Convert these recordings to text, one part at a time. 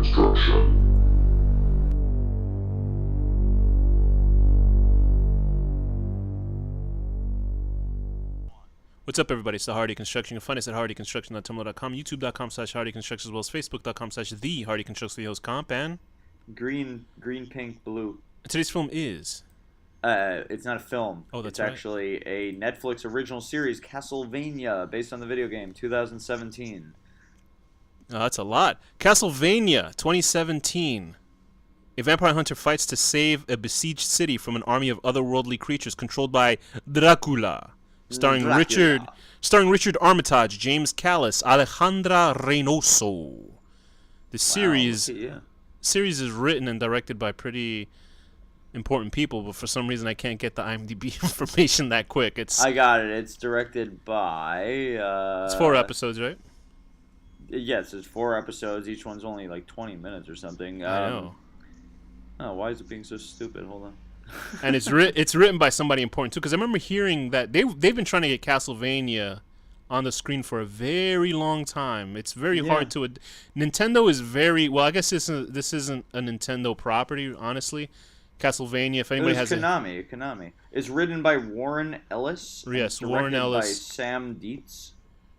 Deconstruction. What's up, everybody? It's the Hardy Construction. You can find us at hardyconstruction.tumblr.com, youtube.com/hardyconstruction, as well as facebook.com/thehardyconstruction, the host comp, and Green, pink, blue. today's film is... It's not a film. Oh, that's It's actually a Netflix original series, Castlevania, based on the video game, 2017. Oh, that's a lot. Castlevania 2017. A vampire hunter fights to save a besieged city from an army of otherworldly creatures controlled by Dracula. Starring Richard Armitage, James Callis, Alejandra Reynoso. The series is written and directed by pretty important people, but for some reason I can't get the IMDb information that quick. I got it. It's directed by... it's 4 episodes, right? Yes, it's 4 episodes. Each one's only like 20 minutes or something. I know. Oh, why is it being so stupid? Hold on. And it's written by somebody important too, because I remember hearing that they've been trying to get Castlevania on the screen for a very long time. It's very hard to... Nintendo is very... Well, I guess this isn't a Nintendo property, honestly. Castlevania, if anybody has... Konami. It's written by Warren Ellis. Yes, Warren Ellis. By Sam Dietz.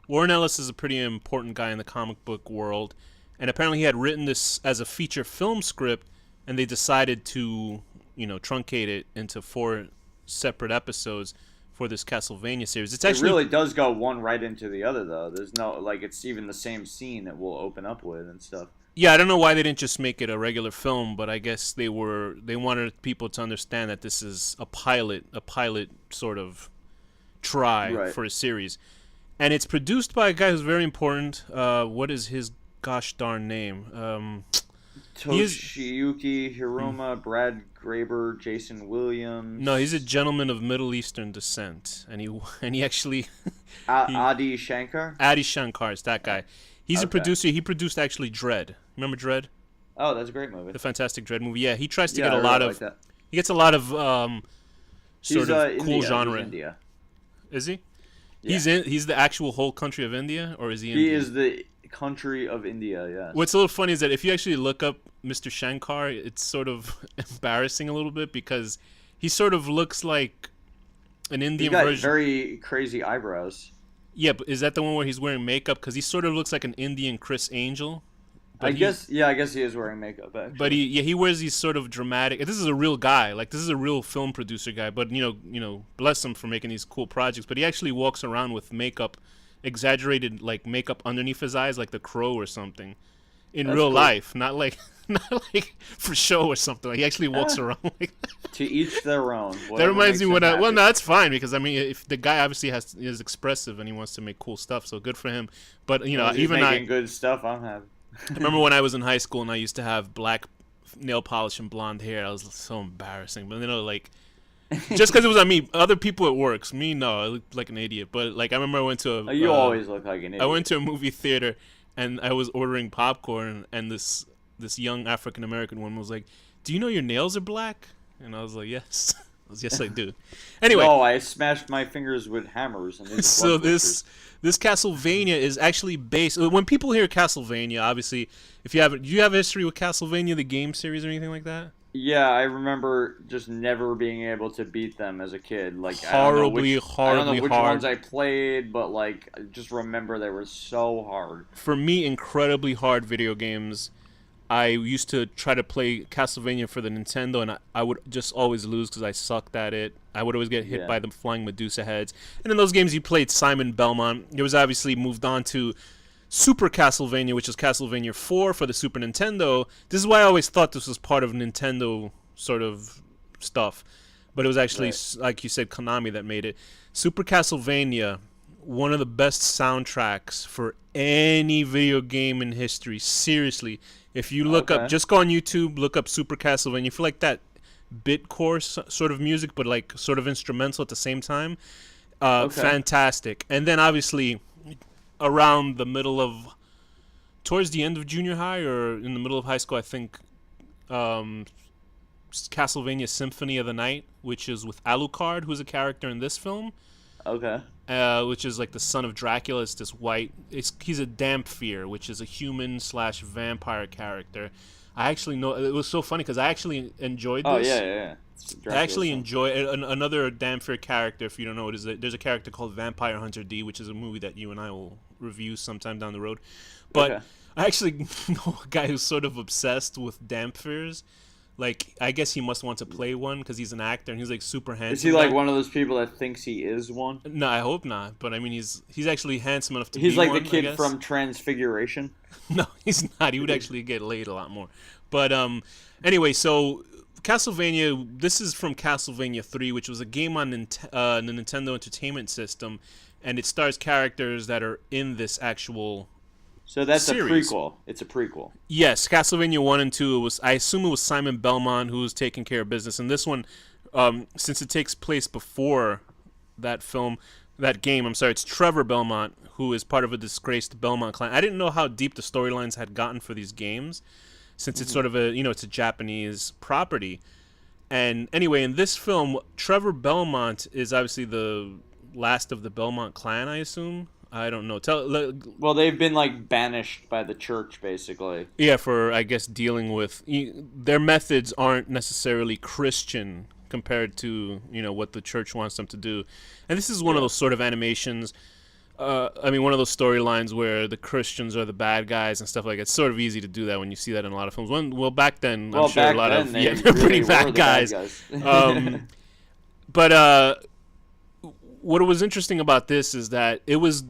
Warren Ellis is a pretty important guy in the comic book world, and apparently he had written this as a feature film script, and they decided to, truncate it into 4 separate episodes for this Castlevania series. It really does go one right into the other, though. There's no, it's even the same scene that we'll open up with and stuff. Yeah, I don't know why they didn't just make it a regular film, but I guess they wanted people to understand that this is a pilot sort of try for a series. And it's produced by a guy who's very important. What is his gosh darn name? Toshiyuki Hiroma, Brad Graber, Jason Williams. No, he's a gentleman of Middle Eastern descent, and he actually Adi Shankar. Adi Shankar is that guy. He's a producer. He produced actually Dredd. Remember Dredd? Oh, that's a great movie. The fantastic Dredd movie. Yeah, he tries to get a lot of. He gets a lot of cool genre. He's India. Is he? Yeah. He's the actual whole country of India, or is he? He is the country of India. Yeah. What's a little funny is that if you actually look up Mr. Shankar, it's sort of embarrassing a little bit because he sort of looks like an Indian version. He's got very crazy eyebrows. Yeah, but is that the one where he's wearing makeup? Because he sort of looks like an Indian Chris Angel. I guess he is wearing makeup, actually. But he wears these sort of dramatic... This is a real guy. This is a real film producer guy. But, bless him for making these cool projects. But he actually walks around with makeup, exaggerated, makeup underneath his eyes, like the Crow or something. In real life. Not like for show or something. He actually walks around like that. To each their own. That reminds me well, no, that's fine because if the guy obviously is expressive and he wants to make cool stuff, so good for him. But even making good stuff, I'm happy. I remember when I was in high school and I used to have black nail polish and blonde hair. I was so embarrassing, but just because it was on me, other people it works. Me, no, I looked like an idiot. But I remember I went to you always look like an idiot. I went to a movie theater and I was ordering popcorn and this young African American woman was like, "Do you know your nails are black?" And I was like, "Yes." Yes, I do. Anyway. No, I smashed my fingers with hammers. And so this Castlevania is actually based... When people hear Castlevania, obviously, do you have a history with Castlevania, the game series or anything like that? Yeah, I remember just never being able to beat them as a kid. Horribly I don't know which hard. ones I played, but I just remember they were so hard. For me, incredibly hard video games. I used to try to play Castlevania for the Nintendo, and I would just always lose because I sucked at it. I would always get hit by the flying Medusa heads. And in those games, you played Simon Belmont. It was obviously moved on to Super Castlevania, which is Castlevania 4 for the Super Nintendo. This is why I always thought this was part of Nintendo sort of stuff. But it was actually, like you said, Konami that made it. Super Castlevania, one of the best soundtracks for any video game in history. Seriously. If you look up, just go on YouTube, look up Super Castlevania. If you like that bitcore sort of music, but sort of instrumental at the same time, fantastic. And then obviously around the middle of, towards the end of junior high or in the middle of high school, I think Castlevania Symphony of the Night, which is with Alucard, who's a character in this film. Okay. Which is like the son of Dracula. It's this white. He's a Damphyr, which is a human/vampire character. I actually know it was so funny because I actually enjoyed this. Oh yeah. I actually enjoy another Damphyr character. If you don't know what it is, there's a character called Vampire Hunter D, which is a movie that you and I will review sometime down the road. But Okay. I actually know a guy who's sort of obsessed with Damphyrs. Like, I guess he must want to play one because he's an actor and he's like super handsome. Is he like one of those people that thinks he is one? No, I hope not. But I mean, he's actually handsome enough to be He's like one, the kid from Transfiguration. No, he's not. He would actually get laid a lot more. But anyway, so Castlevania. This is from Castlevania 3, which was a game on the Nintendo Entertainment System, and it stars characters that are in this actual. So that's series. a prequel. It's a prequel. Yes, Castlevania 1 and 2. I assume it was Simon Belmont who was taking care of business. And this one, since it takes place before that game, it's Trevor Belmont, who is part of a disgraced Belmont clan. I didn't know how deep the storylines had gotten for these games, since it's sort of it's a Japanese property. And anyway, in this film, Trevor Belmont is obviously the last of the Belmont clan, I assume. I don't know. Well, they've been like banished by the church, basically. Yeah, for I guess dealing with their methods aren't necessarily Christian compared to what the church wants them to do, and this is one of those sort of animations. One of those storylines where the Christians are the bad guys and stuff like that. It's sort of easy to do that when you see that in a lot of films. Back then, I'm sure a lot of they're really pretty bad guys. But what was interesting about this is that it was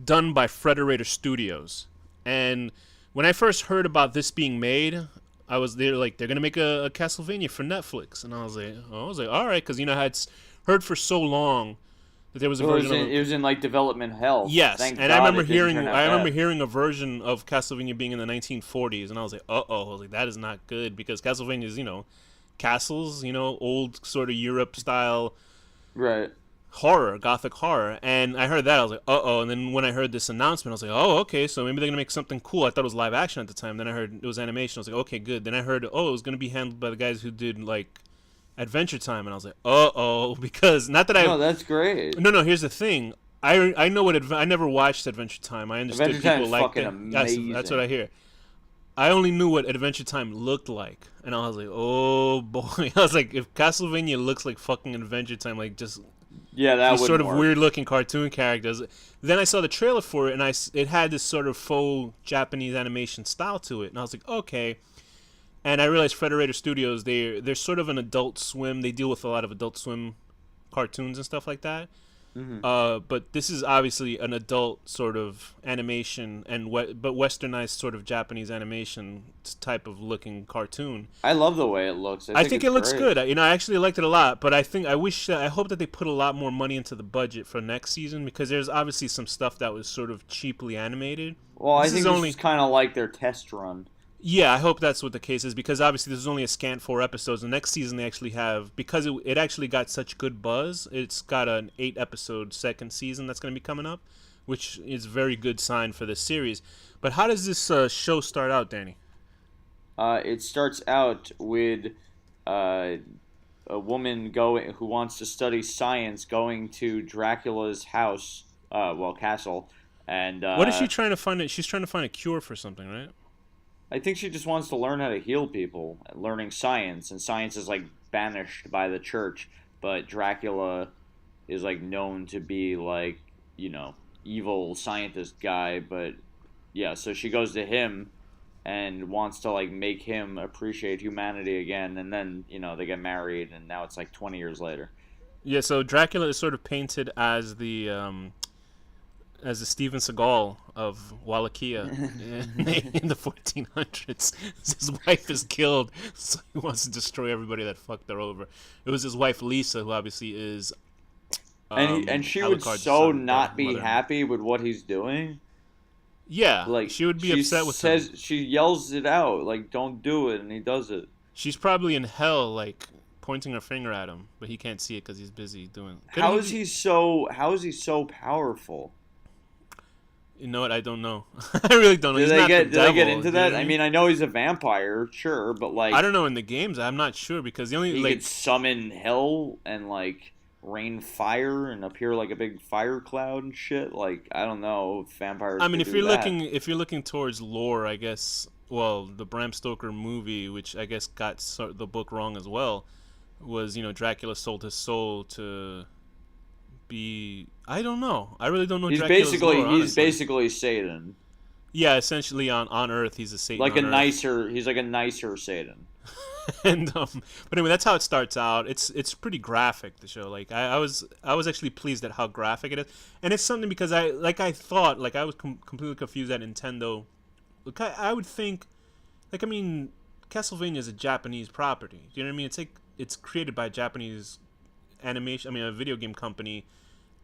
done by Frederator Studios, and when I first heard about this being made, they're gonna make a Castlevania for Netflix, and I was like, all right, because I had heard for so long that there was a version. It was in like development hell. Yes, Thank and God I remember it hearing a version of Castlevania being in the 1940s, and I was like, that is not good because Castlevania is castles, old sort of Europe style, right. Horror, gothic horror, and I heard that I was like, and then when I heard this announcement, I was like, okay, so maybe they're gonna make something cool. I thought it was live action at the time. Then I heard it was animation. I was like, okay, good. Then I heard, it was gonna be handled by the guys who did like Adventure Time, and I was like, because not that No, that's great. No, here's the thing. I know what I never watched Adventure Time. I understood Adventure people like it. Amazing. That's what I hear. I only knew what Adventure Time looked like, and I was like, oh boy. I was like, if Castlevania looks like fucking Adventure Time, like just. Yeah, that these would sort of work. weird-looking cartoon characters. Then I saw the trailer for it, and it had this sort of faux Japanese animation style to it, and I was like, okay. And I realized Frederator Studios, they're sort of an Adult Swim. They deal with a lot of Adult Swim cartoons and stuff like that. Mm-hmm. But this is obviously an adult sort of animation, but westernized sort of Japanese animation type of looking cartoon. I love the way it looks. I think it looks good. I actually liked it a lot, but I hope that they put a lot more money into the budget for next season because there's obviously some stuff that was sort of cheaply animated. Well, I think this is kind of like their test run. Yeah, I hope that's what the case is because obviously this is only a scant 4 episodes. The next season they actually have, because it actually got such good buzz, it's got an 8-episode second season that's going to be coming up, which is a very good sign for this series. But how does this show start out, Danny? It starts out with a woman who wants to study science going to Dracula's house, castle. And what is she trying to find? She's trying to find a cure for something, right? I think she just wants to learn how to heal people, learning science, and science is like banished by the church, but Dracula is like known to be like, evil scientist guy, but yeah, so she goes to him and wants to like make him appreciate humanity again, and then, they get married and now it's like 20 years later. Yeah, so Dracula is sort of painted as the Steven Seagal of Wallachia in the 1400s. His wife is killed, so he wants to destroy everybody that fucked her over. It was his wife Lisa, who obviously is. And she would so not be happy with what he's doing. Yeah, like she would be upset with him. She yells it out like, "Don't do it," and he does it. She's probably in hell, like pointing her finger at him, but he can't see it because he's busy doing. How is he so powerful? You know what? I don't know. I really don't know. Do they get into that? I mean, I know he's a vampire, sure, but like I don't know in the games. I'm not sure because the only he could summon hell and like rain fire and appear like a big fire cloud and shit. Like, I don't know if vampires. I mean, could if do you're that. looking towards lore, I guess. Well, the Bram Stoker movie, which I guess got the book wrong as well, was Dracula sold his soul to be. I don't know. I really don't know. He's Dracula's basically lore, he's honestly. basically Satan. Yeah, essentially on Earth, he's a Satan. Like on a Earth. nicer. He's like a nicer Satan. And but anyway, that's how it starts out. It's pretty graphic, the show. Like I was actually pleased at how graphic it is, and it's something because I thought I was completely confused at Nintendo. Look, I would think, I mean, Castlevania is a Japanese property. Do you know what I mean? It's created by a Japanese animation. I mean, a video game company,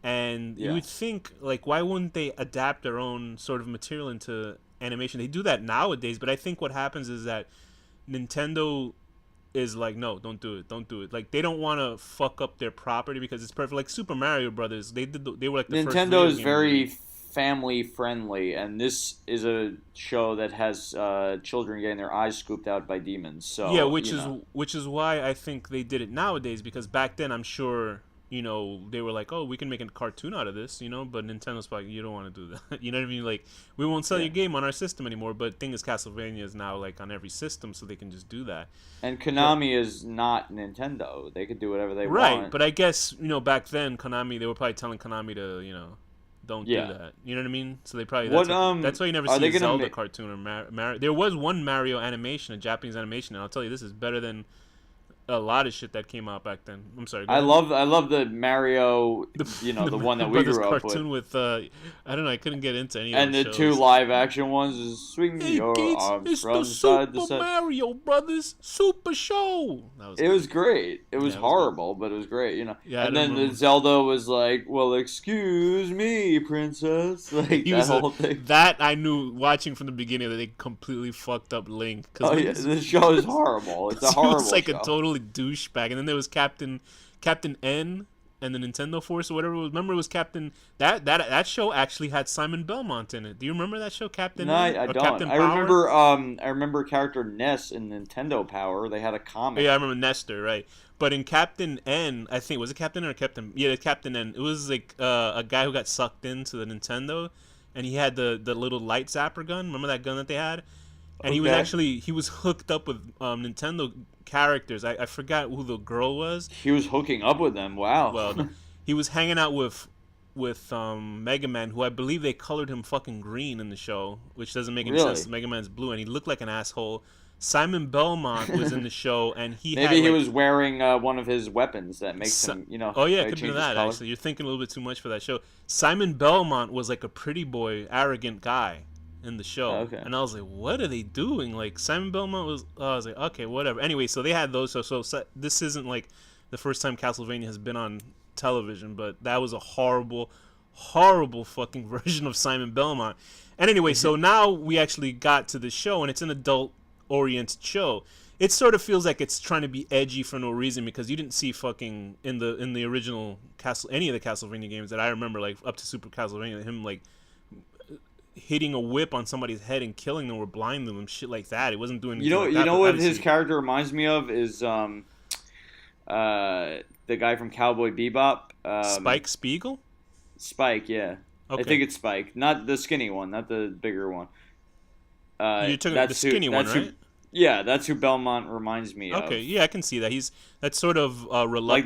and you would think why wouldn't they adapt their own sort of material into animation? They do that nowadays, but I think what happens is that Nintendo is like, no, don't do it. Like, they don't want to fuck up their property because it's perfect. Like Super Mario Brothers, they were like the first Nintendo is game very movie. family friendly, and this is a show that has children getting their eyes scooped out by demons. So Yeah, which is why I think they did it nowadays, because back then I'm sure they were like, oh, we can make a cartoon out of this, but Nintendo's like, you don't want to do that. You know what I mean? Like, we won't sell your game on our system anymore. But the thing is, Castlevania is now like on every system, so they can just do that. And Konami is not Nintendo. They could do whatever they want. Right, but I guess back then Konami, they were probably telling Konami to don't do that. You know what I mean? So they probably that's why you never see a Zelda cartoon or Mario. There was one Mario animation, a Japanese animation, and I'll tell you, this is better than a lot of shit that came out back then. I'm sorry. I love the Mario, the one that we grew up cartoon with. I don't know. I couldn't get into any. And of the shows. two live action ones is swing your Gates, arms it's from the side to Super side. Mario Brothers Super Show. It was great. It was horrible, but it was great. Yeah, and then the Zelda was like, "Well, excuse me, princess." Like that whole thing. That I knew watching from the beginning that they completely fucked up Link. Oh yeah, this show is horrible. It's a horrible. It's like show. a totally douchebag. And then there was Captain N and the Nintendo Force or whatever it was. Remember, it was Captain that show actually had Simon Belmont in it. Do you remember that show, Captain? No, N? I don't. Captain I Power? remember character Ness in Nintendo Power. They had a comic. Yeah, I remember Nestor, right? But in Captain N, I think, was it Captain N or Captain? Yeah, Captain N. It was like a guy who got sucked into the Nintendo, and he had the little light zapper gun. Remember that gun that they had? And he was hooked up with Nintendo characters. I forgot who the girl was. He was hooking up with them. Wow. Well, he was hanging out with Mega Man, who I believe they colored him fucking green in the show, which doesn't make any sense. Mega Man's blue, and he looked like an asshole. Simon Belmont was in the show, and maybe he was wearing one of his weapons that makes him, Oh yeah, it could be that. Actually, you're thinking a little bit too much for that show. Simon Belmont was like a pretty boy, arrogant guy in the show. Okay. And I was like, what are they doing? Like, Simon Belmont was, I was like, okay, whatever. Anyway, so they had those. So this isn't like the first time Castlevania has been on television, but that was a horrible, horrible fucking version of Simon Belmont. And anyway, so now we actually got to the show, and it's an adult-oriented show. It sort of feels like it's trying to be edgy for no reason, because you didn't see fucking in the original any of the Castlevania games that I remember, like up to Super Castlevania, him like hitting a whip on somebody's head and killing them or blinding them, shit like that. It wasn't doing anything like that. You know what his character reminds me of is the guy from Cowboy Bebop. Spike Spiegel? Spike, yeah. Okay. I think it's Spike, not the skinny one, not the bigger one. You're talking about the skinny one, right? Yeah, that's who Belmont reminds me of. Okay, yeah, I can see that. That's sort of a reluctant like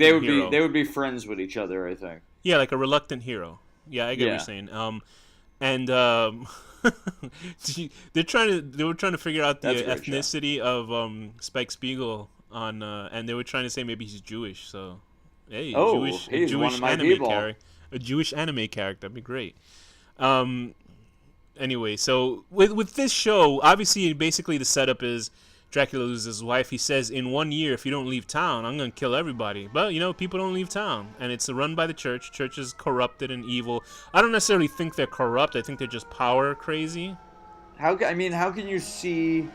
they would be friends with each other, I think. Yeah, like a reluctant hero. Yeah, I get what you're saying. And they were trying to figure out the ethnicity of Spike Spiegel and they were trying to say maybe he's Jewish. So, hey, he's one of my people. A Jewish anime character, that'd be great. Anyway, so with this show, obviously, basically the setup is Dracula loses his wife. He says, in 1 year, if you don't leave town, I'm going to kill everybody. But, people don't leave town. And it's run by the church. Church is corrupted and evil. I don't necessarily think they're corrupt. I think they're just power crazy. How can you see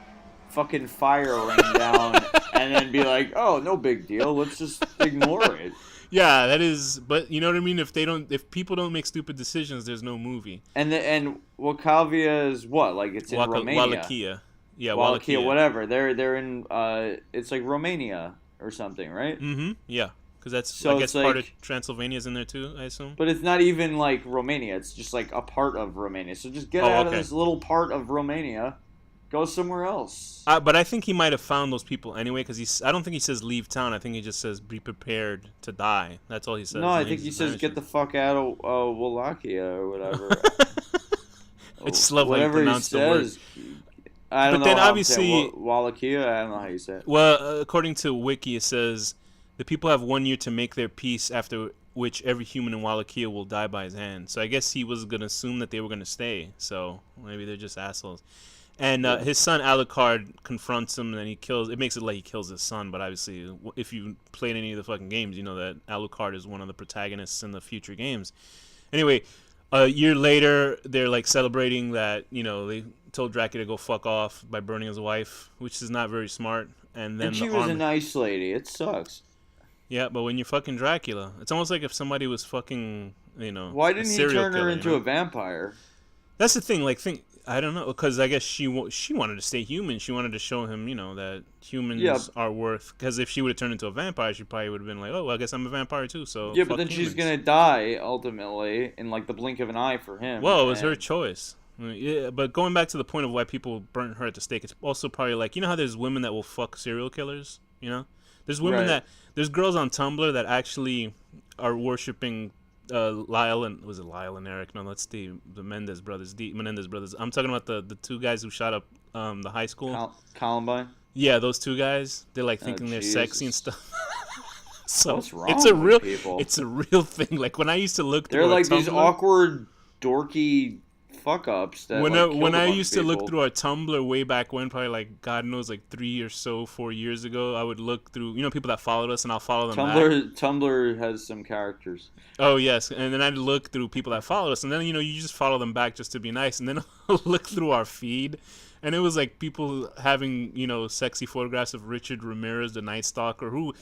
fucking fire rain down and then be like, oh, no big deal. Let's just ignore it. Yeah, that is, but you know what I mean? If people don't make stupid decisions, there's no movie. And Wallachia is what? Like it's in Romania. Wallachia. Yeah, Wallachia, whatever. They're in it's like Romania or something, right? Mm-hmm. Yeah. Because that's, So I guess, it's part of like, Transylvania's in there too, I assume. but it's not even like Romania. It's just like a part of Romania. So just get Oh, out of okay. this little part of Romania, go somewhere else. But I think he might have found those people anyway, because I don't think he says leave town. I think he just says be prepared to die. That's all he says. No, I And think he he just says get the fuck out of Wallachia or whatever. I just love how you Whatever he pronounce the word. says. I don't But know then how obviously- I'm saying Wallachia. I don't know how you say it. Well, according to Wiki, it says the people have 1 year to make their peace, after which every human in Wallachia will die by his hand. So I guess he was gonna assume that they were gonna stay. So maybe they're just assholes. And his son Alucard confronts him, and then he kills. It makes it like he kills his son, but obviously, if you played any of the fucking games, you know that Alucard is one of the protagonists in the future games. Anyway, a year later, they're like celebrating that, you know, they told Dracula to go fuck off by burning his wife, which is not very smart. And then And she the was army. a nice lady. It sucks. Yeah, but when you're fucking Dracula, it's almost like if somebody was fucking, you know, Why a didn't he serial turn her killer, into you know? a vampire? That's the thing. Like, I don't know, because I guess she wanted to stay human. She wanted to show him, you know, that humans are worth. Because if she would have turned into a vampire, she probably would have been like, oh, well, I guess I'm a vampire too. So Yeah, fuck but then humans. she's gonna die ultimately in like the blink of an eye for him. Well, it was her and- choice. Yeah, but going back to the point of why people burn her at the stake, it's also probably like, you know how there's women that will fuck serial killers, you know? There's women Right. there's girls on Tumblr that actually are worshiping Lyle and, was it Lyle and Eric? No, that's the Menendez brothers. The Menendez brothers. I'm talking about the two guys who shot up the high school. Columbine. Yeah, those two guys. They're like thinking they're Jesus. sexy and stuff. So What's wrong it's a with real people? it's a real thing. Like when I used to look through They're our like these Tumblr- awkward, dorky fuck ups that when like, I, killed when a I bunch used of to look people. through our Tumblr way back when, probably like God knows, like 4 years ago, I would look through, you know, people that followed us, and I'll follow them back. Tumblr has some characters. Oh yes, and then I'd look through people that followed us, and then, you know, you just follow them back just to be nice, and then I'll look through our feed, and it was like people having, you know, sexy photographs of Richard Ramirez, the Night Stalker, who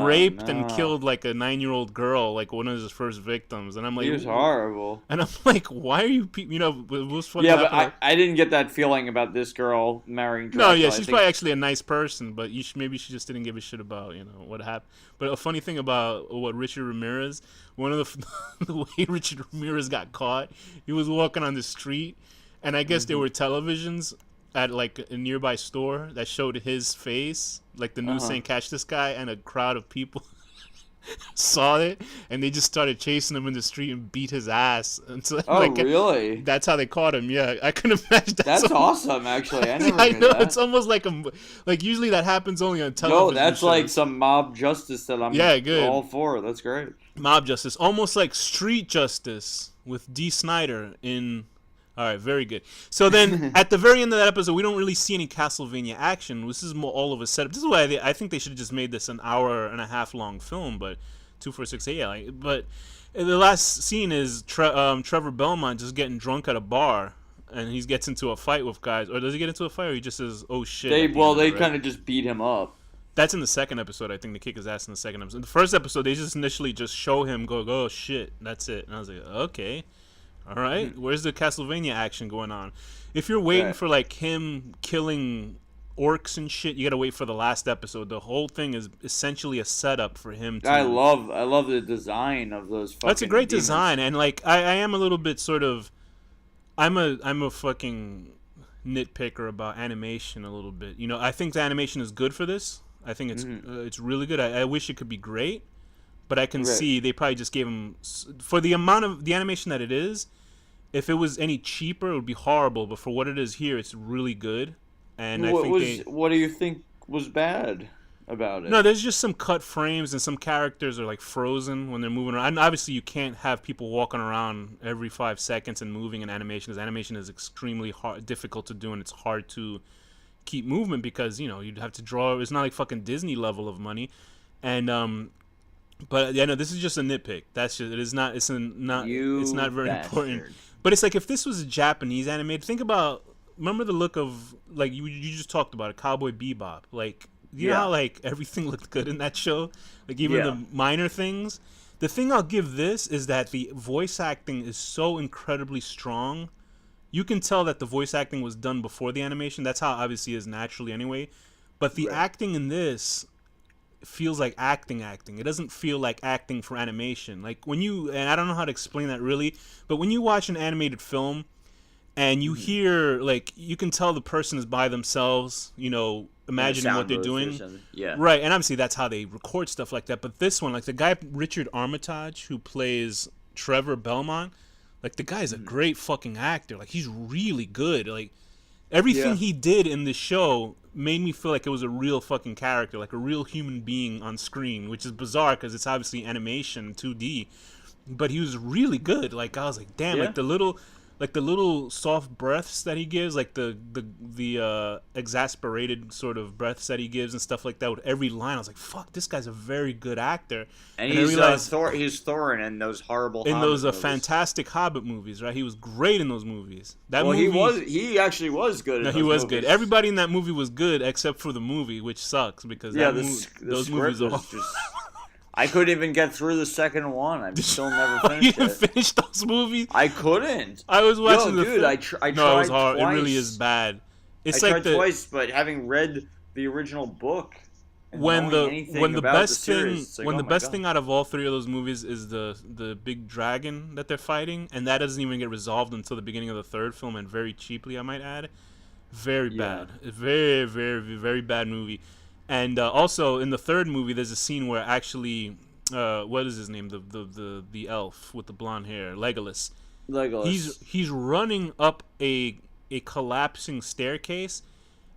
raped and killed like a 9-year-old girl, like one of his first victims, and I'm like, He was horrible. and I'm like, why are you, you know, it was funny. Yeah, but happened, I didn't get that feeling about this girl marrying No, Dracula. yeah, I she's think- probably actually a nice person, but maybe she just didn't give a shit about, you know, what happened. But a funny thing about what Richard Ramirez, one of the way Richard Ramirez got caught, he was walking on the street, and I guess there were televisions at like a nearby store that showed his face, like the news saying "catch this guy," and a crowd of people saw it, and they just started chasing him in the street and beat his ass. And so, Oh, like, really? that's how they caught him. Yeah, I can imagine. That's awesome, actually. I never I knew know, that. it's almost like usually that happens only on No, television. that's shows. like some mob justice that I'm good. all for. That's great. Mob justice, almost like street justice with D. Snyder in. All right, very good. So then, at the very end of that episode, we don't really see any Castlevania action. This is more all of a setup. This is why I think they should have just made this an hour and a half long film, but 246, yeah. But the last scene is Trevor Belmont just getting drunk at a bar, and he gets into a fight with guys. Or does he get into a fight, or he just says, "Oh shit"? They kind of just beat him up. That's in the second episode. I think they kick his ass in the second episode. In the first episode, they just initially just show him go, "Oh shit," that's it. And I was like, okay. All right, where's the Castlevania action going on? If you're waiting for like him killing orcs and shit, you gotta wait for the last episode. The whole thing is essentially a setup for him to. I love the design of those. That's a great demons. design, and like I am a little bit sort of, I'm a fucking nitpicker about animation a little bit. You know, I think the animation is good for this. I think it's really good. I wish it could be great, but I can see they probably just gave him for the amount of the animation that it is. If it was any cheaper, it would be horrible. But for what it is here, it's really good. And What do you think was bad about it? No, there's just some cut frames and some characters are like frozen when they're moving around. And obviously, you can't have people walking around every 5 seconds and moving in animation, because animation is extremely difficult to do, and it's hard to keep movement because, you know, you'd have to draw. It's not like fucking Disney level of money, and but yeah, no, this is just a nitpick. That's just it is not. It's not. It's not very important. But it's like if this was a Japanese animated. Think about. Remember the look of like you just talked about it, Cowboy Bebop. Like you know how like everything looked good in that show, like even the minor things. The thing I'll give this is that the voice acting is so incredibly strong. You can tell that the voice acting was done before the animation. That's how it obviously is naturally anyway. But the acting in this, feels like acting. It doesn't feel like acting for animation. Like when you, and I don't know how to explain that really, but when you watch an animated film and you hear, like, you can tell the person is by themselves, you know, imagining what they're doing. Yeah. Right, and obviously that's how they record stuff like that. But this one, like the guy Richard Armitage, who plays Trevor Belmont, like the guy's a great fucking actor. Like he's really good. Like everything he did in this show made me feel like it was a real fucking character, like a real human being on screen, which is bizarre because it's obviously animation 2D. But he was really good. Like I was like, damn, like the little soft breaths that he gives, like the exasperated sort of breaths that he gives and stuff like that with every line. I was like, fuck, this guy's a very good actor. And he's Thorin in those horrible in Hobbit those movies. Fantastic Hobbit movies, right? He was great in those movies. That movie, he actually was good. No, he was good. Everybody in that movie was good except for the movie, which sucks because those movies are just. I couldn't even get through the second one. I've still never finished you didn't finish those movies? I couldn't. I was watching I tried No, it was hard. twice. It really is bad. It's I like tried twice, but having read the original book, and when the best series, thing thing out of all three of those movies is the big dragon that they're fighting, and that doesn't even get resolved until the beginning of the third film, and very cheaply, I might add. Very bad. Very, very, very bad movie. And also in the third movie, there's a scene where actually, what is his name? The elf with the blonde hair, Legolas. He's running up a collapsing staircase,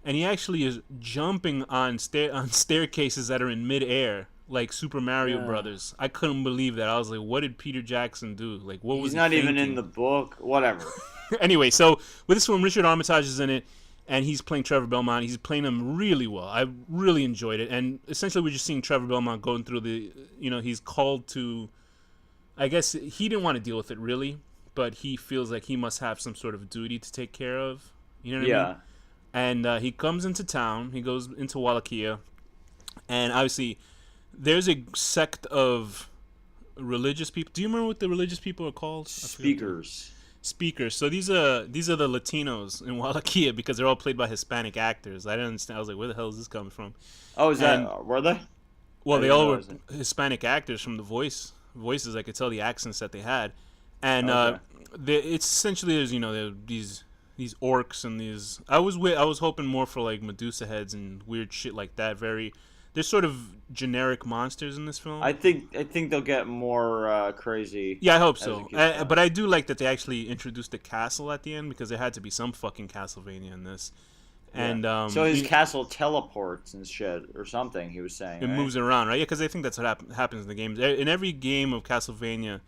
and he actually is jumping on staircases that are in midair, like Super Mario Brothers. I couldn't believe that. I was like, what did Peter Jackson do? Like, what was he thinking? He's not even in the book. Whatever. Anyway, so with this one, Richard Armitage is in it. And he's playing Trevor Belmont. He's playing him really well. I really enjoyed it. And essentially, we're just seeing Trevor Belmont going through he's called to, I guess he didn't want to deal with it really, but he feels like he must have some sort of duty to take care of. You know what I mean? And he comes into town. He goes into Wallachia. And obviously, there's a sect of religious people. Do you remember what the religious people are called? Speakers. So these are the Latinos in Wallachia because they're all played by Hispanic actors. I didn't understand. I was like, where the hell is this coming from? Oh, were they? Well, they all were Hispanic actors from the voices. I could tell the accents that they had, and it's essentially there's these orcs and these. I was hoping more for like Medusa heads and weird shit like that. They're sort of generic monsters in this film. I think they'll get more crazy. Yeah, I hope so. But I do like that they actually introduced the castle at the end because there had to be some fucking Castlevania in this. And so his castle teleports and shit or something. He was saying it moves around, right? Yeah, because I think that's what happens in the games. In every game of Castlevania,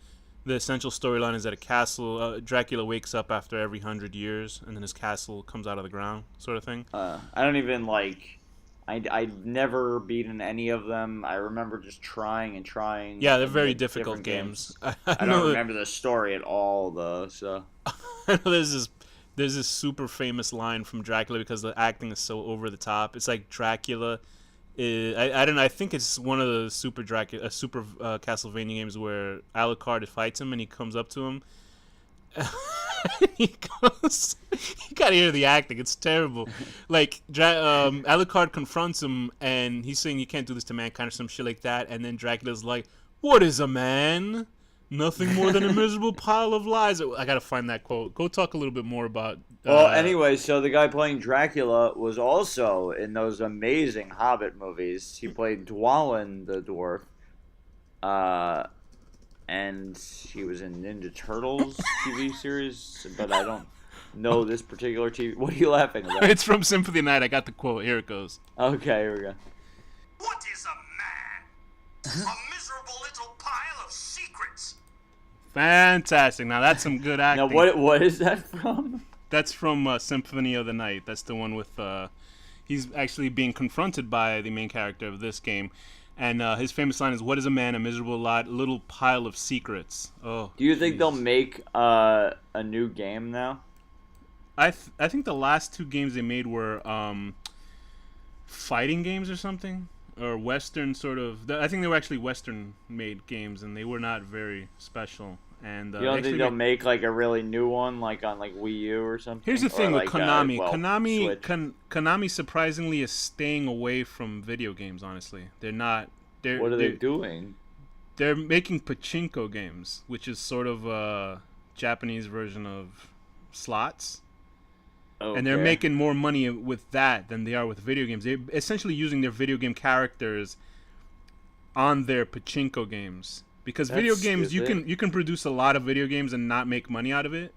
the essential storyline is that a castle, Dracula wakes up after every 100 years, and then his castle comes out of the ground, sort of thing. I don't even like. I've never beaten any of them. I remember just trying and trying. Yeah, they're very difficult games. I don't remember the story at all, though. So I know there's this super famous line from Dracula because the acting is so over the top. It's like Dracula. I don't know. I think it's one of the super Castlevania games where Alucard fights him and he comes up to him. He goes, you gotta hear the acting, it's terrible. Like Alucard confronts him and he's saying you can't do this to mankind or some shit like that, and then Dracula's like, what is a man? Nothing more than a miserable pile of lies. I gotta find that quote. Go talk a little bit more about well anyway, so the guy playing Dracula was also in those amazing Hobbit movies. He played Dwalin the dwarf, and he was in Ninja Turtles TV series, but I don't know this particular TV. What are you laughing about? It's from Symphony Night. I got the quote. Here it goes. Okay, here we go. What is a man? A miserable little pile of secrets. Fantastic. Now that's some good acting. Now what is that from? That's from Symphony of the Night. That's the one with he's actually being confronted by the main character of this game. And his famous line is, what is a man? A miserable little pile of secrets. Oh. Do you think they'll make a new game now? I think the last two games they made were fighting games or something. Or Western sort of. I think they were actually Western-made games, and they were not very special. And you don't think they'll make like a really new one, like on like Wii U or something? Here's the thing with like, Konami. Switch. Konami surprisingly is staying away from video games. Honestly, they're not. What are they doing? They're making pachinko games, which is sort of a Japanese version of slots. Okay. And they're making more money with that than they are with video games. They're essentially using their video game characters on their pachinko games. Because video games, you can produce a lot of video games and not make money out of it.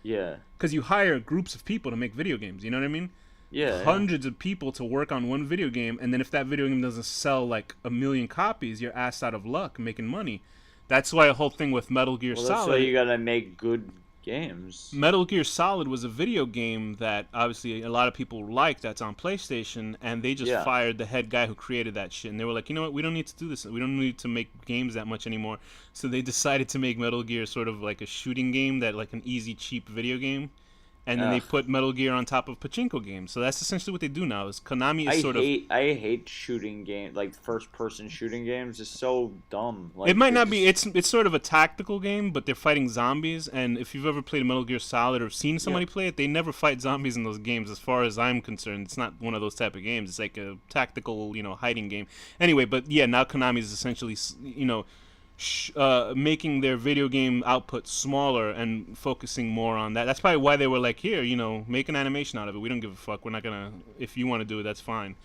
Yeah. Because you hire groups of people to make video games. You know what I mean? Yeah. Hundreds of people to work on one video game, and then if that video game doesn't sell like 1 million copies, you're ass out of luck making money. That's why a whole thing with Metal Gear Solid. That's why you gotta make good games. Metal Gear Solid was a video game that obviously a lot of people liked. That's on PlayStation, and they just fired the head guy who created that shit. And they were like, you know what? We don't need to do this. We don't need to make games that much anymore. So they decided to make Metal Gear sort of like a shooting game, that like an easy, cheap video game. And then they put Metal Gear on top of pachinko games. So that's essentially what they do now. Is Konami is I hate shooting games, like first-person shooting games. It's so dumb. Like, it might not be. It's sort of a tactical game, but they're fighting zombies. And if you've ever played Metal Gear Solid or seen somebody play it, they never fight zombies in those games. As far as I'm concerned, it's not one of those type of games. It's like a tactical, hiding game. Anyway, but yeah, now Konami is essentially, making their video game output smaller and focusing more on that. That's probably why they were like, here, make an animation out of it. We don't give a fuck. We're not gonna. If you want to do it, that's fine.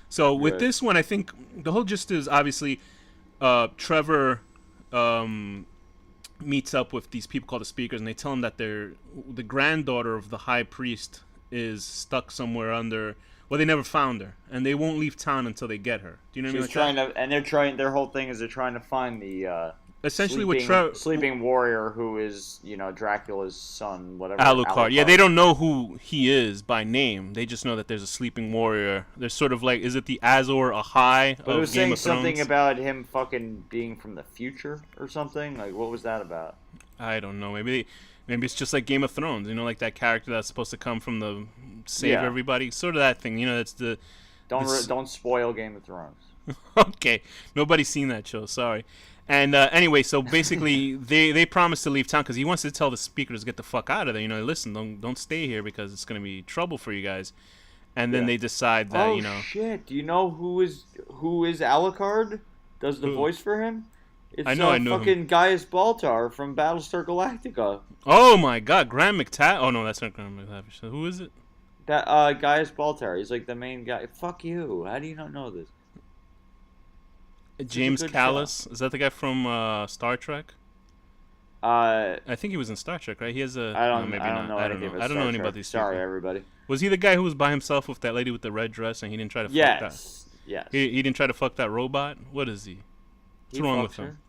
So with this one, I think the whole gist is obviously Trevor meets up with these people called the Speakers, and they tell him that the granddaughter of the high priest is stuck somewhere under. Well, they never found her, and they won't leave town until they get her. Do you know what I mean? And they're trying. Their whole thing is they're trying to find the essentially sleeping warrior who is Dracula's son, whatever. Alucard. Yeah, they don't know who he is by name. They just know that there's a sleeping warrior. They're sort of like, is it the Azor Ahai of Game of Thrones? But it was saying something about him fucking being from the future or something. Like, what was that about? I don't know. Maybe it's just like Game of Thrones, like that character that's supposed to come from the save everybody, sort of that thing. It's the don't spoil Game of Thrones. Okay, nobody's seen that show. Sorry. And anyway, so basically they promised to leave town because he wants to tell the Speakers to get the fuck out of there. Listen, don't stay here because it's gonna be trouble for you guys. And then they decide that shit. Do you know who is Alucard? Does the voice for him? It's I know fucking Gaius Baltar from Battlestar Galactica. Oh my god, Graham McTavish. Oh no, that's not Graham McTavish. Who is it? That Gaius Baltar. He's like the main guy. Fuck you. How do you not know this? James Callis. Is that the guy from Star Trek? I think he was in Star Trek, right? He has a. I don't know. I don't know anything about these. Sorry, people. Everybody. Was he the guy who was by himself with that lady with the red dress and he didn't try to fuck that? Yes. He didn't try to fuck that robot. What is he? What's wrong with him?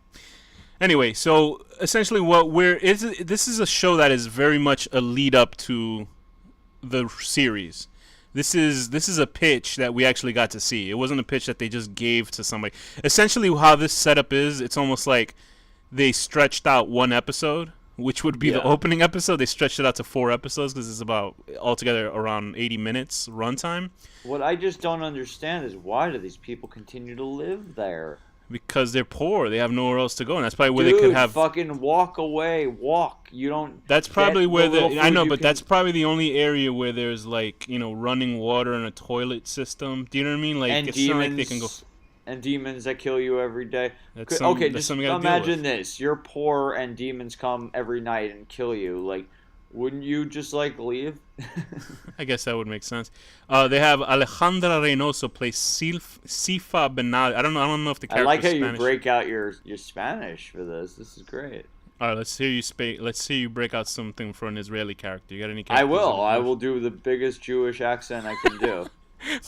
Anyway, so essentially, this is a show that is very much a lead up to the series. This is a pitch that we actually got to see. It wasn't a pitch that they just gave to somebody. Essentially, how this setup is, it's almost like they stretched out one episode, which would be the opening episode. They stretched it out to 4 episodes because it's about altogether around 80 minutes runtime. What I just don't understand is why do these people continue to live there? Because they're poor, they have nowhere else to go, and that's probably where they could have. Fucking walk away, walk. You don't. That's probably where I know, but that's probably the only area where there's like running water and a toilet system. Do you know what I mean? Like it's not like they can go. And demons that kill you every day. Just imagine this: you're poor, and demons come every night and kill you. Like, wouldn't you just leave? I guess that would make sense. They have Alejandra Reynoso play Sifa Benal. I don't know if the character. I like how Spanish. You break out your Spanish for this. This is great. All right, let's hear you break out something for an Israeli character. You got any? I will. I will do the biggest Jewish accent I can do.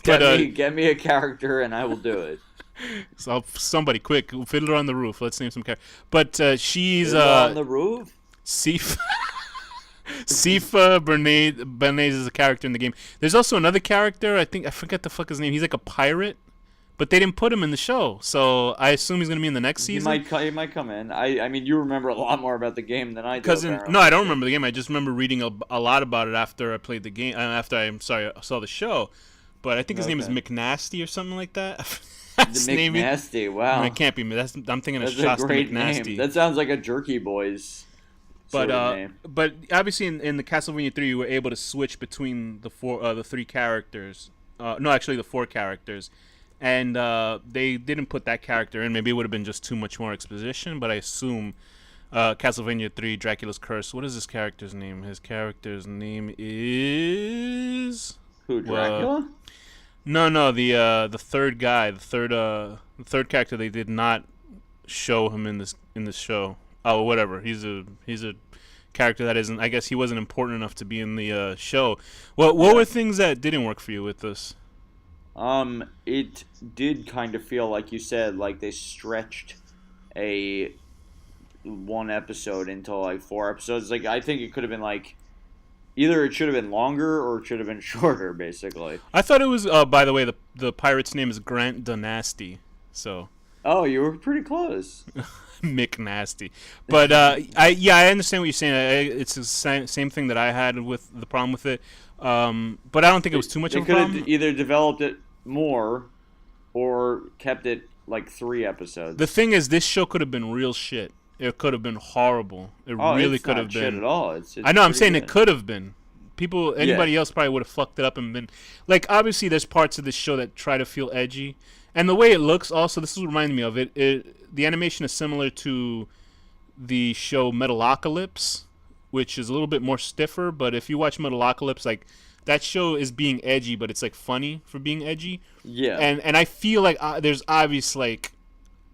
Get me a character, and I will do it. So somebody quick, Fiddler on the Roof. Let's name some characters. But she's Fiddler on the Roof. Sifa Bernays is a character in the game. There's also another character, I forget the fuck his name. He's like a pirate, but they didn't put him in the show, so I assume he's going to be in the next season. He might come in. I mean, you remember a lot more about the game than I do. No, I don't remember the game. I just remember reading a lot about it after I played the game. After I saw the show. But I think his name is McNasty or something like that. McNasty, wow. No, it can't be. I'm thinking of Shasta McNasty. Name. That sounds like a Jerky Boys. But sort of name. but obviously in the Castlevania 3 you were able to switch between the three characters. No, actually the four characters. And they didn't put that character in. Maybe it would have been just too much more exposition, but I assume Castlevania 3 Dracula's Curse. What is this character's name? His character's name is Who, Dracula? No, the third guy, the third character they did not show him in this show. Oh, whatever. He's a character that isn't. I guess he wasn't important enough to be in the show. What were things that didn't work for you with this? It did kind of feel like you said, like they stretched one episode into like 4 episodes. Like I think it could have been like either it should have been longer or it should have been shorter, basically. I thought it was. By the way, the pirate's name is Grant Donasty. So. Oh, you were pretty close. McNasty, but I understand what you're saying. It's the same thing that I had with the problem with it. But I don't think it was too much of a problem. They could have either developed it more or kept it like 3 episodes. The thing is, this show could have been real shit. It could have been horrible. It really could have been. Shit at all. It's I know. I'm saying good. it could have been. Anybody else probably would have fucked it up and been like. Obviously, there's parts of this show that try to feel edgy, and the way it looks. Also, this is what reminded me of it. The animation is similar to the show Metalocalypse, which is a little bit more stiffer. But if you watch Metalocalypse, like that show is being edgy, but it's like funny for being edgy. Yeah. And I feel like there's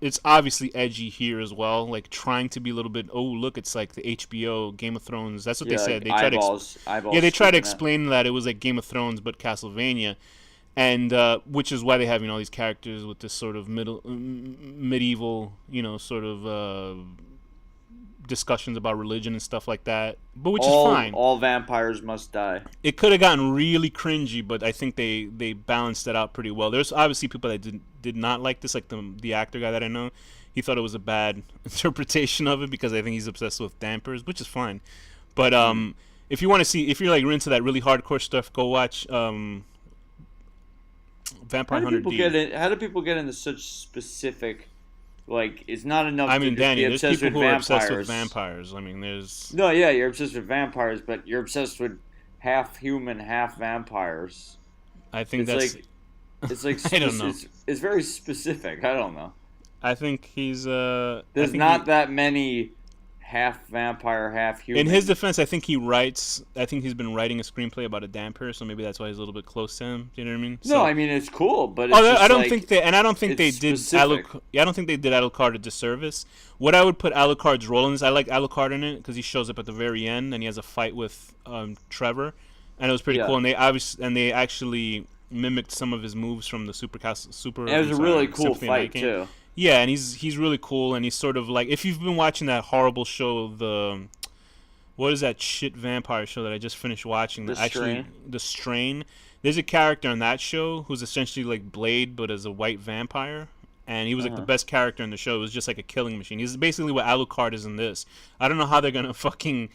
it's obviously edgy here as well, like trying to be a little bit. Oh, look, it's like the HBO Game of Thrones. That's what they said. They eyeballs. They tried to explain that it was like Game of Thrones but Castlevania, and which is why they have all these characters with this sort of medieval sort of discussions about religion and stuff like that. But which is fine. All vampires must die. It could have gotten really cringy, but I think they balanced it out pretty well. There's obviously people that did not like this, like the actor guy that I know. He thought it was a bad interpretation of it because I think he's obsessed with dampers, which is fine. But if you want to see, if you're like into that really hardcore stuff, go watch Vampire Hunter D. How do people get into such specific? Like, it's not enough. I mean, to Danny, just there's be people who are obsessed with vampires. vampires. I mean, there's. No, yeah, you're obsessed with vampires, but you're obsessed with half human, half vampires. I think it's like I don't know. It's very specific. I don't know. I think he's There's not that many half vampire, half human. In his defense, I think he's been writing a screenplay about a damper, so maybe that's why he's a little bit close to him. Do you know what I mean? No, I mean it's cool, but it's I don't think they did specific. I don't think they did Alucard a disservice. What I would put Alucard's role in is I like Alucard in it because he shows up at the very end and he has a fight with Trevor, and it was pretty cool. And they actually mimicked some of his moves from the Super. It was a really cool fight too. Yeah, and he's really cool, and he's sort of like, if you've been watching that horrible show, what is that shit vampire show that I just finished watching? The Strain. There's a character on that show who's essentially like Blade, but as a white vampire, and he was like the best character in the show. It was just like a killing machine. He's basically what Alucard is in this. I don't know how they're gonna fucking.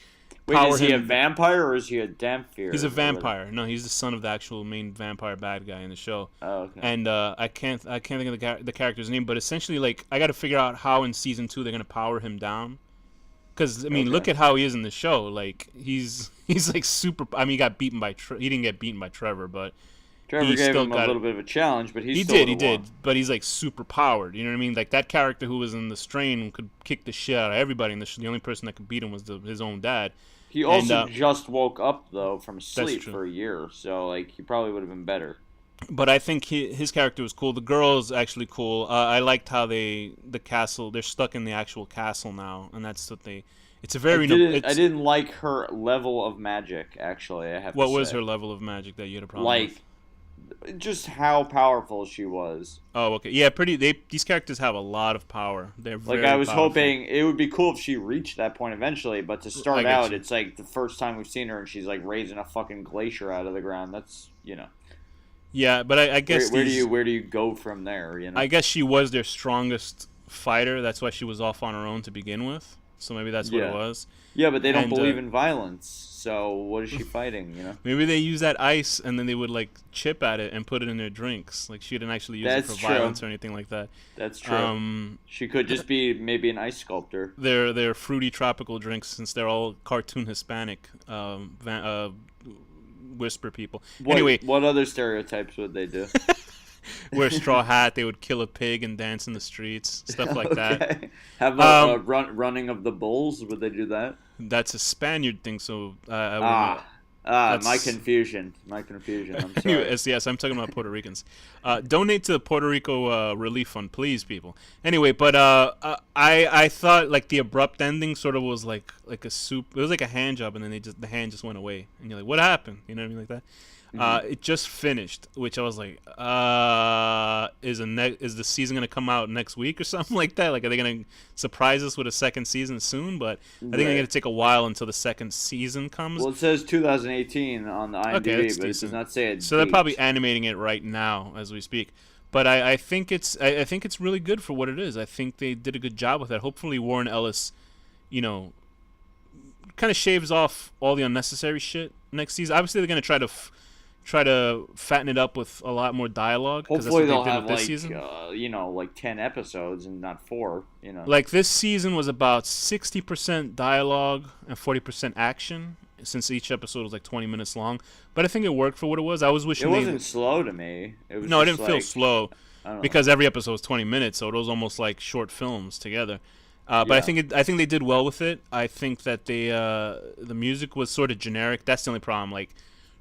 Wait, is he a vampire or is he a Damphir? He's a vampire. No, he's the son of the actual main vampire bad guy in the show. Oh, okay. And I can't think of the character's name, but essentially, like, I got to figure out how in season 2 they're gonna power him down. Because I mean, look at how he is in the show. Like, he's like super. I mean, he got beaten by. He didn't get beaten by Trevor, but. Trevor gave him a little bit of a challenge, but he did, but he's like super powered. You know what I mean? Like that character who was in the Strain could kick the shit out of everybody in the show. The only person that could beat him was his own dad. He also just woke up though from sleep for a year, so like he probably would have been better. But I think his character was cool. The girl is actually cool. I liked how the castle. They're stuck in the actual castle now, and that's what they. It's a very. I didn't like her level of magic. Actually, I have. What to was say. her level of magic that you had a problem with? Just how powerful she was. Oh, okay. Yeah, these characters have a lot of power. They're very I was powerful. hoping it would be cool if she reached that point eventually, but to start out, it's like the first time we've seen her and she's like raising a fucking glacier out of the ground. That's, Yeah, but I guess where do you go from there, I guess she was their strongest fighter. That's why she was off on her own to begin with. so maybe that's what Yeah. it was. Yeah, but they don't And, believe in violence. So what is she fighting? Maybe they use that ice and then they would like chip at it and put it in their drinks. Like she didn't actually use it That's for true. violence or anything like that. That's true. She could just be maybe an ice sculptor. They're fruity tropical drinks since they're all cartoon Hispanic whisper people. Anyway, What other stereotypes would they do? wear a straw hat. They would kill a pig and dance in the streets, stuff like that. Okay. Have a running of the bulls? Would they do that? That's a Spaniard thing, so I wouldn't. My confusion. I'm sorry. Yes, I'm talking about Puerto Ricans. Donate to the Puerto Rico Relief Fund, please, people. Anyway, but I thought like the abrupt ending sort of was like a soup. It was like a hand job, and then the hand just went away, and you're like, what happened? You know what I mean, like that. It just finished, which I was like, is the season gonna come out next week or something like that? Like, are they gonna surprise us with a second season soon? But I think it's gonna take a while until the second season comes. Well, it says 2018 on the IMDb, Okay, that's but it decent. does not say it. So they're probably animating it right now as we speak. But I think it's really good for what it is. I think they did a good job with it. Hopefully Warren Ellis, kind of shaves off all the unnecessary shit next season. Obviously they're gonna try to fatten it up with a lot more dialogue. Hopefully they'll have this like season. like 10 episodes and not 4. Like this season was about 60% dialogue and 40% action, since each episode was like 20 minutes long. But I think it worked for what it was. I was wishing it wasn't slow to me. It was no, it just didn't feel like, slow because every episode was 20 minutes, so it was almost like short films together. But I think they did well with it. I think that the music was sort of generic. That's the only problem. Like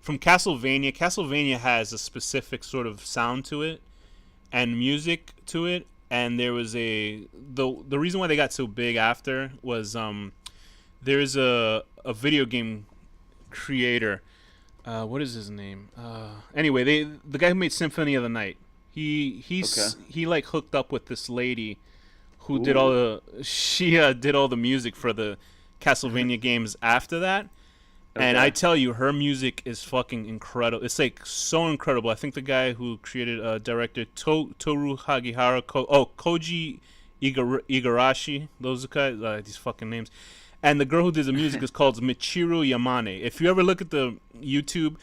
from Castlevania has a specific sort of sound to it and music to it, and there was the reason why they got so big after was there's a video game creator, what is his name? Anyway, the guy who made Symphony of the Night, he like hooked up with this lady who did all the music for the Castlevania games after that. And I tell you, her music is fucking incredible. It's like so incredible. I think the guy who created director Toru Hagihara, Koji Igarashi, those guys, these fucking names. And the girl who did the music is called Michiru Yamane. If you ever look at the YouTube,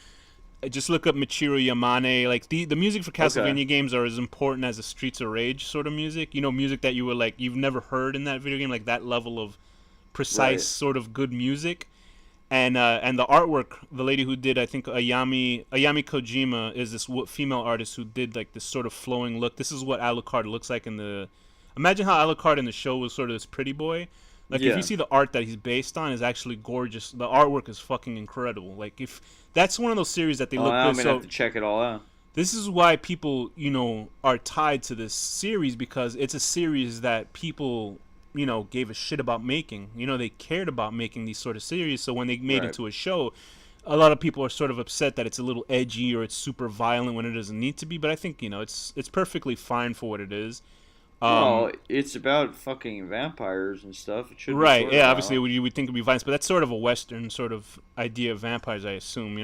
just look up Michiru Yamane. Like the music for Castlevania games are as important as the Streets of Rage sort of music. Music that you've never heard in that video game, like that level of precise sort of good music. And the artwork, the lady who did, I think, Ayami Kojima is this female artist who did like this sort of flowing look. This is what Alucard looks like imagine how Alucard in the show was sort of this pretty boy. Like if you see the art that he's based on is actually gorgeous. The artwork is fucking incredible. Like if that's one of those series that they look good. I'm gonna have to check it all out. This is why people, are tied to this series, because it's a series that people gave a shit about making. They cared about making these sort of series, so when they made it to a show, a lot of people are sort of upset that it's a little edgy or it's super violent when it doesn't need to be, but I think, it's perfectly fine for what it is. It's about fucking vampires and stuff. It should be right, sort yeah, of obviously you would think it would be violence, but that's sort of a Western sort of idea of vampires, I assume.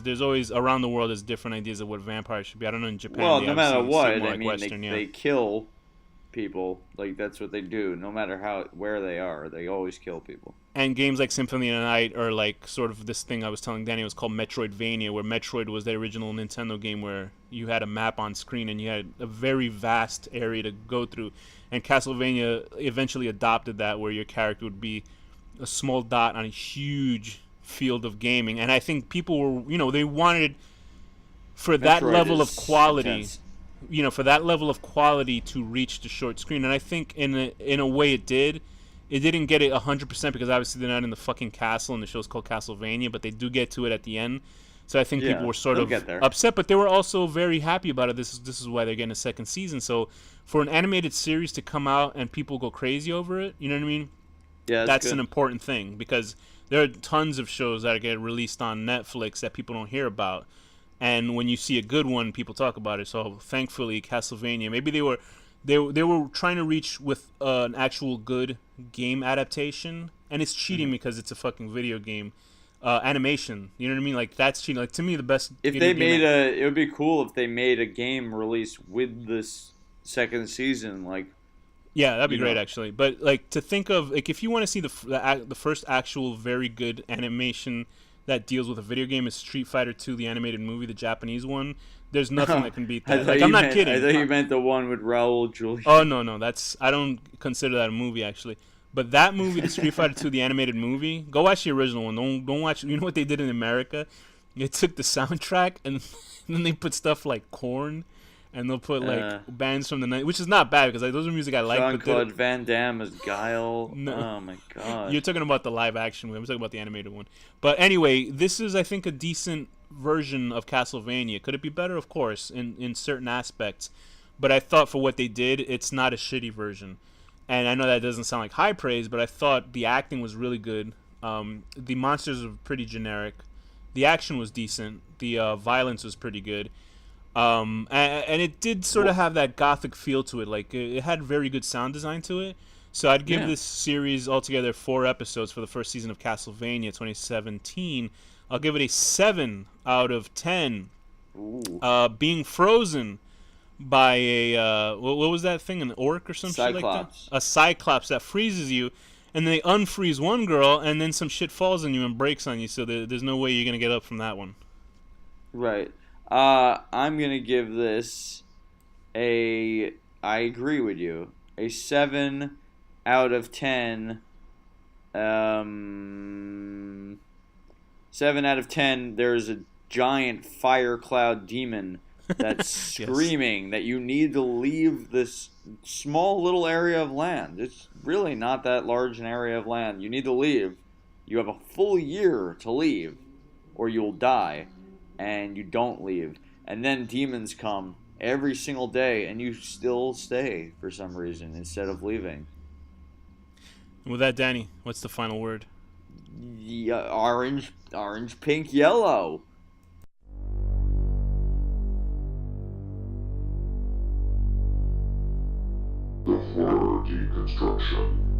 There's always, around the world, there's different ideas of what vampires should be. I don't know in Japan. Well, no matter what, Western, they kill people. Like, that's what they do. No matter where they are, they always kill people. And games like Symphony of the Night are like sort of this thing I was telling Danny was called Metroidvania, where Metroid was the original Nintendo game where you had a map on screen and you had a very vast area to go through. And Castlevania eventually adopted that, where your character would be a small dot on a huge field of gaming. And I think people were, they wanted for that level of quality. Intense. For that level of quality to reach the short screen. And I think in a way it did. It didn't get it 100% because obviously they're not in the fucking castle and the show's called Castlevania, but they do get to it at the end. So I think people were sort of upset, but they were also very happy about it. This is why they're getting a second season. So for an animated series to come out and people go crazy over it, you know what I mean? Yeah, that's an important thing, because there are tons of shows that get released on Netflix that people don't hear about. And when you see a good one, people talk about it. So thankfully, Castlevania, maybe they were trying to reach with an actual good game adaptation, and it's cheating because it's a fucking video game animation. You know what I mean? Like, that's cheating. Like, to me, the best. If they made it would be cool if they made a game release with this second season, like Yeah, that'd be You great know. actually. But like to think of like if you want to see the first actual very good animation that deals with a video game is Street Fighter 2, the animated movie, the Japanese one. There's nothing that can beat that. Like I'm not I kidding. thought you meant the one with Raul Julia. Oh no, that's I don't consider that a movie actually. But that movie, the Street Fighter 2, the animated movie, go watch the original one. Don't watch. You know what they did in America? They took the soundtrack and then they put stuff like Korn, and they'll put like bands from the night, which is not bad because like, those are music I like. Jean-Claude Van Damme as Guile. No. Oh my god. You're talking about the live action one. I'm talking about the animated one. But anyway, this is I think a decent version of Castlevania. Could it be better? Of course, in certain aspects. But I thought for what they did, it's not a shitty version. And I know that doesn't sound like high praise, but I thought the acting was really good. The monsters were pretty generic. The action was decent. The violence was pretty good. And it did sort of have that gothic feel to it. Like it had very good sound design to it. So I'd give this series altogether 4 episodes for the first season of Castlevania 2017. I'll give it a 7 out of 10. Being frozen by a what was that thing? An orc or some shit like that? A cyclops that freezes you, and then they unfreeze one girl, and then some shit falls on you and breaks on you. So there's no way you're gonna get up from that one. Right. I'm gonna give this I agree with you. A 7 out of 10. 7 out of 10. There's a giant fire cloud demon that's screaming that you need to leave this small little area of land. It's really not that large an area of land. You need to leave. You have a full year to leave, or you'll die. And you don't leave. And then demons come every single day, and you still stay for some reason instead of leaving. And with that, Danny, what's the final word? Yeah, orange, pink, yellow. The horror deconstruction.